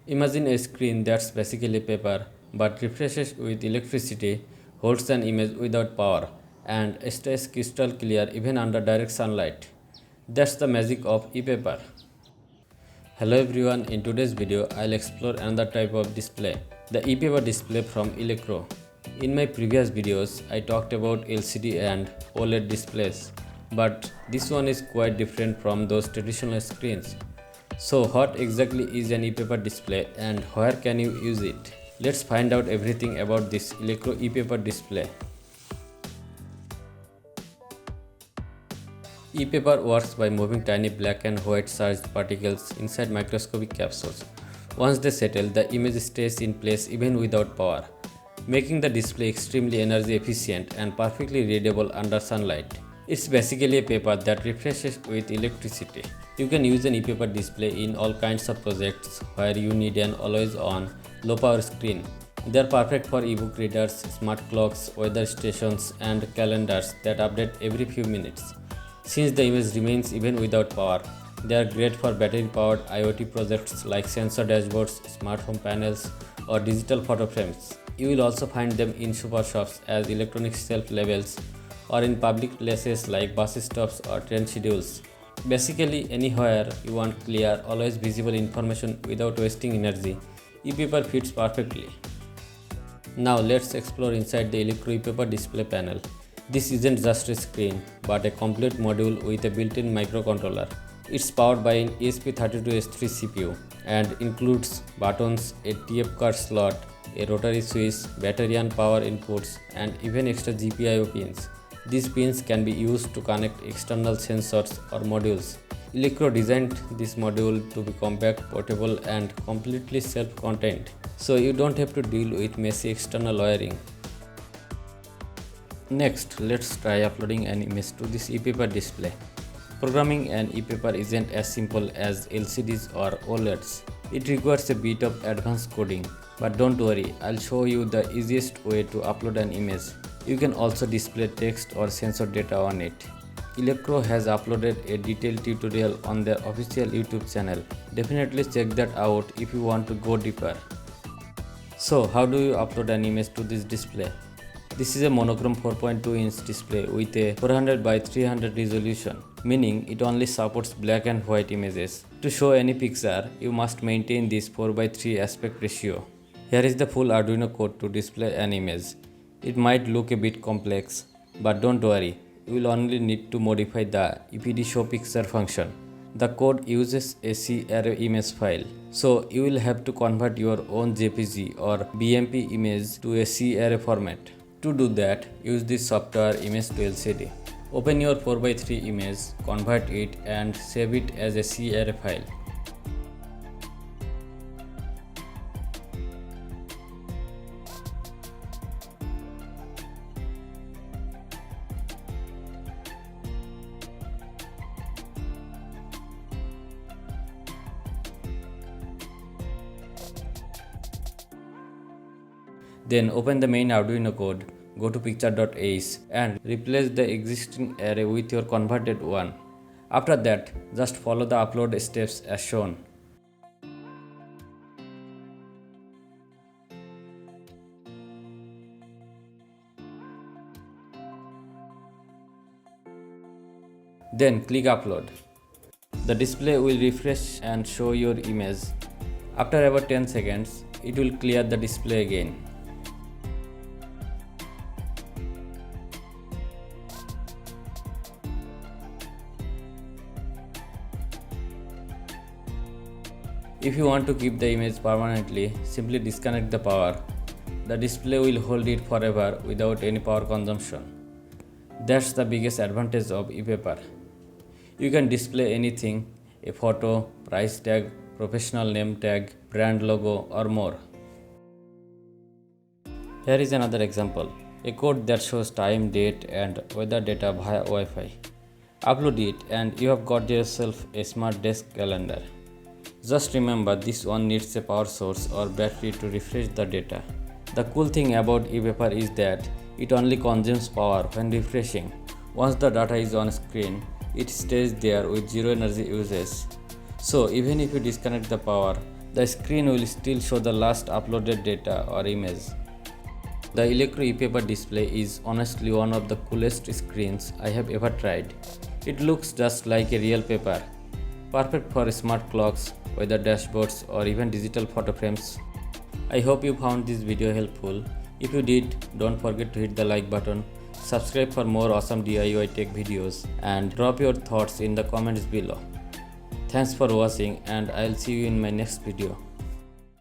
Imagine a screen that's basically paper but refreshes with electricity, holds an image without power, and stays crystal clear even under direct sunlight. That's the magic of e-paper. Hello everyone, in today's video I'll explore another type of display, the e-paper display from Elecrow. In my previous videos I talked about LCD and OLED displays, but this one is quite different from those traditional screens. So what exactly is an e-paper display and where can you use it? Let's find out everything about this Elecrow e-paper display. E-paper works by moving tiny black and white charged particles inside microscopic capsules. Once they settle, the image stays in place even without power, making the display extremely energy efficient and perfectly readable under sunlight. It's basically a paper that refreshes with electricity. You can use an e-paper display in all kinds of projects where you need an always-on, low-power screen. They are perfect for e-book readers, smart clocks, weather stations, and calendars that update every few minutes. Since the image remains even without power, they are great for battery-powered IoT projects like sensor dashboards, smart home panels, or digital photo frames. You will also find them in super shops as electronic shelf labels or in public places like bus stops or train schedules. Basically, anywhere you want clear, always visible information without wasting energy, e-paper fits perfectly. Now let's explore inside the Elecrow E-paper display panel. This isn't just a screen, but a complete module with a built-in microcontroller. It's powered by an ESP32 CPU and includes buttons, a TF card slot, a rotary switch, battery and power inputs, and even extra GPIO pins. These pins can be used to connect external sensors or modules. Elecrow designed this module to be compact, portable, and completely self-contained, so you don't have to deal with messy external wiring. Next, let's try uploading an image to this e-paper display. Programming an e-paper isn't as simple as LCDs or OLEDs. It requires a bit of advanced coding, but don't worry, I'll show you the easiest way to upload an image. You can also display text or sensor data on it. Elecrow has uploaded a detailed tutorial on their official YouTube channel. Definitely check that out if you want to go deeper. So, how do you upload an image to this display? This is a monochrome 4.2-inch display with a 400 by 300 resolution, meaning it only supports black and white images. To show any picture, you must maintain this 4:3 aspect ratio. Here is the full Arduino code to display an image. It might look a bit complex, but don't worry, you will only need to modify the EPD show picture function. The code uses a C-array image file, so you will have to convert your own JPG or BMP image to a C-array format. To do that, use this software image to LCD. Open your 4:3 image, convert it and save it as a C-array file. Then open the main Arduino code, go to picture.ace and replace the existing array with your converted one. After that, just follow the upload steps as shown. Then click upload. The display will refresh and show your image. After about 10 seconds, it will clear the display again. If you want to keep the image permanently, simply disconnect the power. The display will hold it forever without any power consumption. That's the biggest advantage of e-paper. You can display anything, a photo, price tag, professional name tag, brand logo, or more. Here is another example, a code that shows time, date, and weather data via Wi-Fi. Upload it and you have got yourself a smart desk calendar. Just remember, this one needs a power source or battery to refresh the data. The cool thing about e-paper is that it only consumes power when refreshing. Once the data is on screen, it stays there with zero energy usage. So even if you disconnect the power, The screen will still show the last uploaded data or image. The Elecrow E-paper display is honestly one of the coolest screens I have ever tried. It looks just like a real paper, perfect for smart clocks, weather dashboards, or even digital photo frames. I hope you found this video helpful. If you did, don't forget to hit the like button, subscribe for more awesome DIY tech videos, and drop your thoughts in the comments below. Thanks for watching, and I'll see you in my next video.